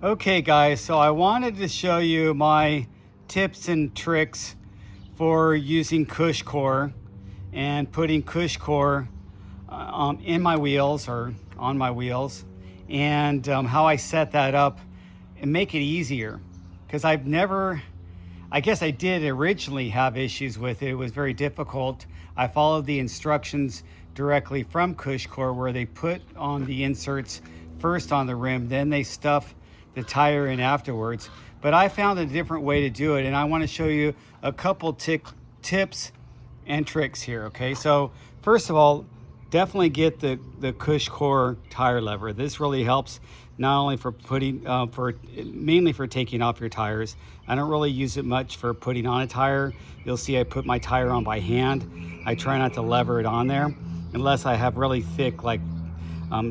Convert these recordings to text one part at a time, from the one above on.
Okay guys, so I wanted to show you my tips and tricks for using CushCore and putting CushCore in my wheels or on my wheels, and how I set that up and make it easier. Because I guess I did originally have issues with it. It was very difficult. I followed the instructions directly from CushCore where they put on the inserts first on the rim, then they stuff the tire in afterwards. But I found a different way to do it, and I want to show you a couple tips and tricks here. Okay, so first of all, definitely get the CushCore tire lever. This really helps not only for mainly for taking off your tires. I don't really use it much for putting on a tire. You'll see I put my tire on by hand. I try not to lever it on there unless I have really thick, like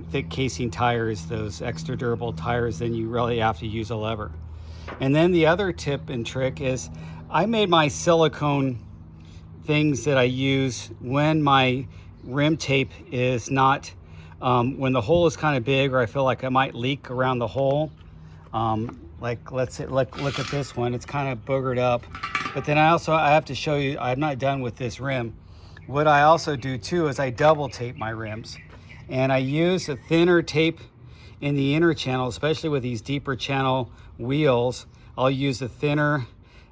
thick casing tires, those extra durable tires, then you really have to use a lever. And then the other tip and trick is I made my silicone things that I use when my rim tape is not, when the hole is kind of big or I feel like I might leak around the hole. Like let's say, look at this one, it's kind of boogered up. But then I have to show you, I'm not done with this rim. What I also do too is I double tape my rims. And I use a thinner tape in the inner channel, especially with these deeper channel wheels. I'll use a thinner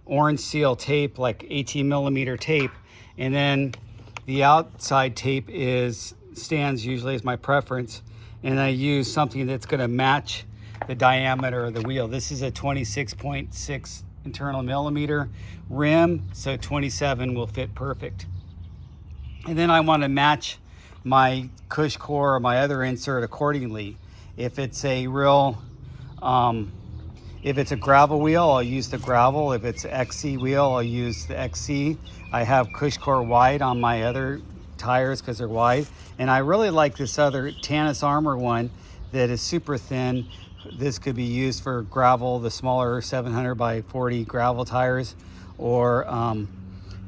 orange seal tape, like 18 millimeter tape. And then the outside tape stands usually as my preference. And I use something that's gonna match the diameter of the wheel. This is a 26.6 internal millimeter rim, so 27 will fit perfect. And then I wanna match my CushCore or my other insert accordingly. If it's a real, if it's a gravel wheel, I'll use the gravel. If it's an XC wheel, I'll use the XC. I have CushCore wide on my other tires because they're wide. And I really like this other Tannis Armor one that is super thin. This could be used for gravel, the smaller 700 by 40 gravel tires, or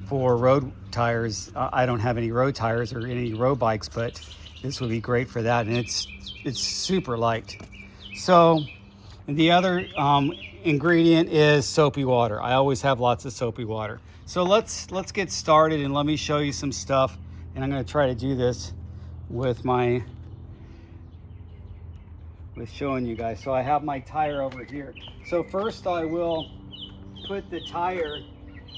for road tires. I don't have any road tires or any road bikes, but this would be great for that. And it's super light. So the other ingredient is soapy water. I always have lots of soapy water. So let's get started and let me show you some stuff. And I'm going to try to do this with showing you guys. So I have my tire over here. So first I will put the tire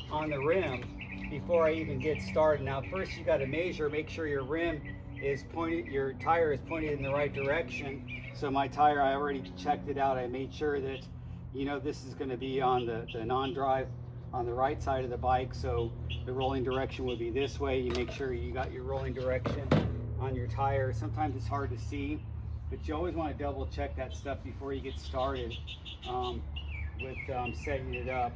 on the rim before I even get started. Now first you got to measure, make sure your rim is pointed, your tire is pointed in the right direction. So my tire, I already checked it out. I made sure that, you know, this is going to be on the non-drive on the right side of the bike. So the rolling direction would be this way. You make sure you got your rolling direction on your tire. Sometimes it's hard to see, but you always want to double check that stuff before you get started with setting it up.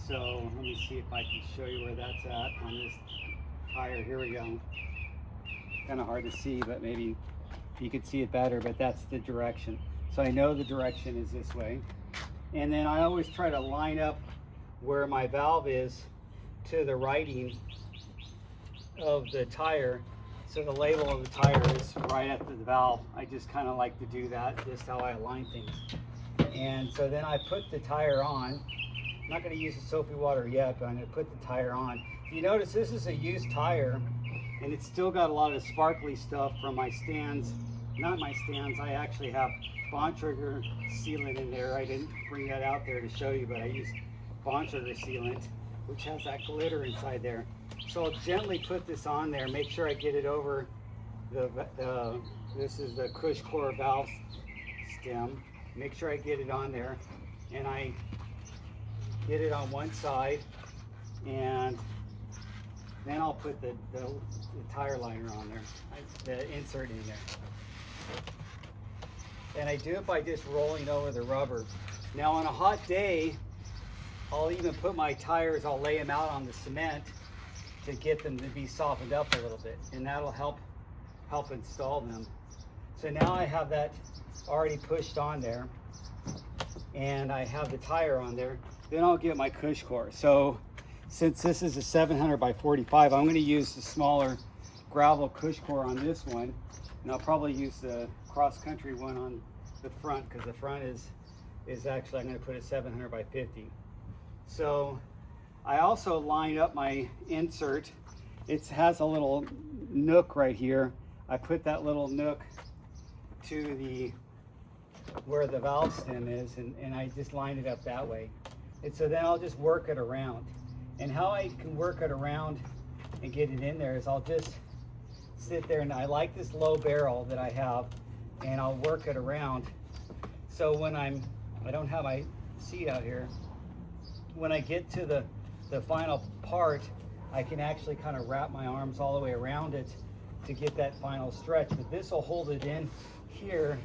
So let me see if I can show you where that's at on this tire. Here we go. Kind of hard to see, but maybe you could see it better, but that's the direction. So I know the direction is this way. And then I always try to line up where my valve is to the writing of the tire. So the label of the tire is right at the valve. I just kind of like to do that, just how I align things. And so then I put the tire on. I'm not going to use the soapy water yet, but I'm going to put the tire on. You notice this is a used tire, and it's still got a lot of sparkly stuff from my stands. Not my stands, I actually have Bontrager sealant in there. I didn't bring that out there to show you, but I use Bontrager sealant, which has that glitter inside there. So I'll gently put this on there, make sure I get it over this is the CushCore valve stem. Make sure I get it on there, and I get it on one side, and then I'll put the tire liner on there, the insert in there. And I do it by just rolling over the rubber. Now on a hot day, I'll even put my tires, I'll lay them out on the cement to get them to be softened up a little bit, and that'll help install them. So now I have that already pushed on there, and I have the tire on there. Then I'll get my CushCore. So since this is a 700 by 45, I'm going to use the smaller gravel CushCore on this one, and I'll probably use the cross-country one on the front, because the front is actually, I'm going to put it 700 by 50. So I also line up my insert. It has a little nook right here. I put that little nook to the where the valve stem is, and I just line it up that way. And so then I'll just work it around. And how I can work it around and get it in there is I'll just sit there, and I like this low barrel that I have, and I'll work it around. So when I don't have my seat out here, when I get to the final part, I can actually kind of wrap my arms all the way around it to get that final stretch. But this will hold it in here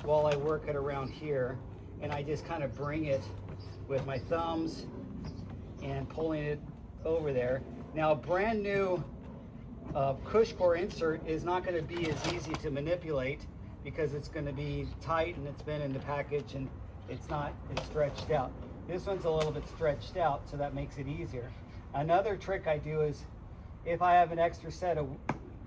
while I work it around here, and I just kind of bring it with my thumbs and pulling it over there. Now, a brand new CushCore insert is not going to be as easy to manipulate because it's going to be tight and it's been in the package and it's stretched out. This one's a little bit stretched out, so that makes it easier. Another trick I do is if I have an extra set of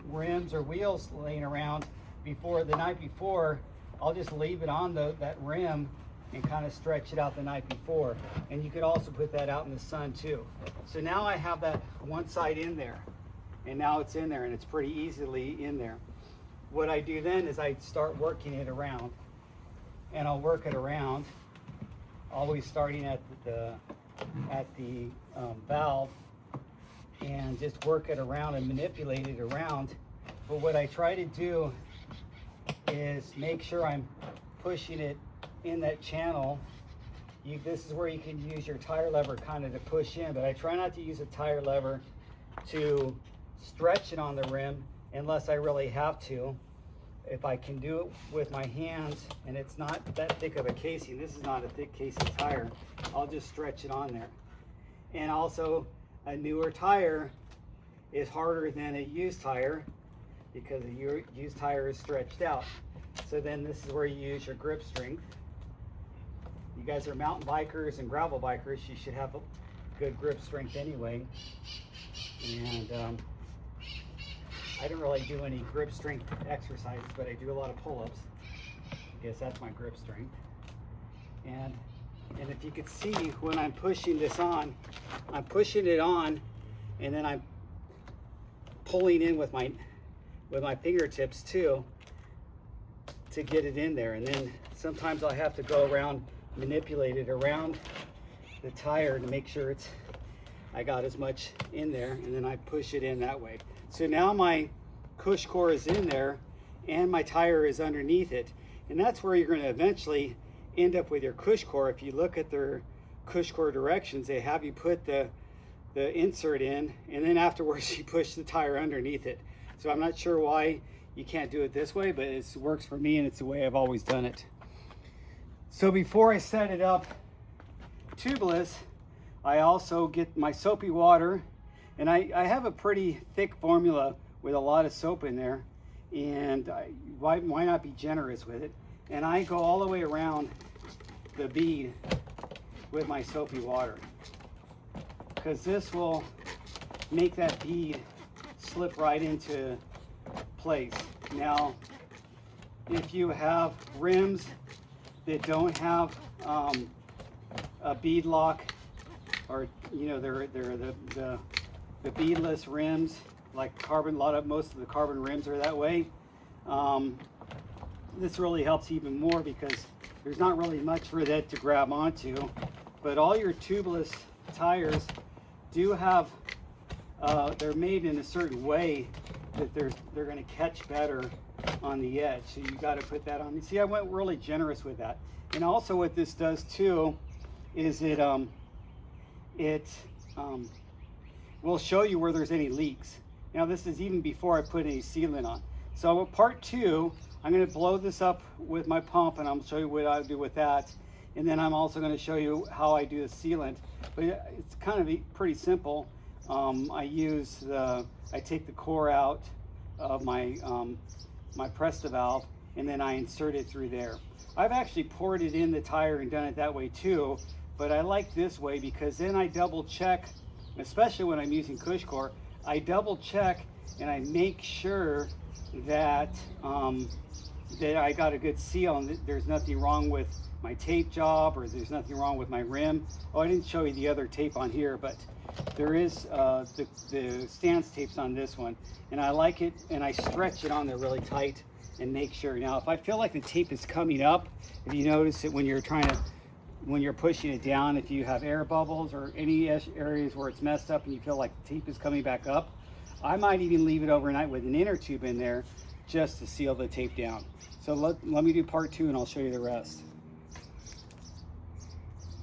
rims or wheels laying around the night before, I'll just leave it on that rim and kind of stretch it out the night before. And you could also put that out in the sun too. So now I have that one side in there, and now it's in there and it's pretty easily in there. What I do then is I start working it around, and I'll work it around, always starting at the valve, and just work it around and manipulate it around. But what I try to do is make sure I'm pushing it in that channel. This is where you can use your tire lever kind of to push in, but I try not to use a tire lever to stretch it on the rim unless I really have to. If I can do it with my hands and it's not that thick of a casing, this is not a thick casing tire, I'll just stretch it on there. And also, a newer tire is harder than a used tire because a used tire is stretched out. So then this is where you use your grip strength. You guys are mountain bikers and gravel bikers, you should have a good grip strength anyway. And I don't really do any grip strength exercises, but I do a lot of pull-ups. I guess that's my grip strength. And if you could see when I'm pushing this on, I'm pushing it on, and then I'm pulling in with my fingertips too to get it in there. And then sometimes I'll have to go around, manipulate it around the tire to make sure I got as much in there, and then I push it in that way. So now my CushCore is in there and my tire is underneath it, and that's where you're going to eventually end up with your CushCore. If you look at their CushCore directions, they have you put the insert in, and then afterwards you push the tire underneath it. So I'm not sure why you can't do it this way, but it works for me and it's the way I've always done it. So before I set it up tubeless, I also get my soapy water, and I have a pretty thick formula with a lot of soap in there, and why not be generous with it? And I go all the way around the bead with my soapy water, because this will make that bead slip right into place. Now, if you have rims that don't have a bead lock, or they're the beadless rims, like carbon, most of the carbon rims are that way. This really helps even more because there's not really much for that to grab onto. But all your tubeless tires do have, they're made in a certain way that they're going to catch better on the edge. So you got to put that on. You see, I went really generous with that. And also what this does too is it will show you where there's any leaks. Now this is even before I put any sealant on. So part two, I'm going to blow this up with my pump, and I'll show you what I do with that. And then I'm also going to show you how I do the sealant. But it's kind of pretty simple. I take the core out of my my Presta valve, and then I insert it through there. I've actually poured it in the tire and done it that way too, but I like this way because then I double check, especially when I'm using CushCore, I double check and I make sure that that I got a good seal and there's nothing wrong with my tape job or there's nothing wrong with my rim. Oh, I didn't show you the other tape on here, but there is the stance tapes on this one, and I like it, and I stretch it on there really tight and make sure. Now, if I feel like the tape is coming up, if you notice it when you're pushing it down, if you have air bubbles or any areas where it's messed up and you feel like the tape is coming back up, I might even leave it overnight with an inner tube in there just to seal the tape down. So let me do part 2 and I'll show you the rest.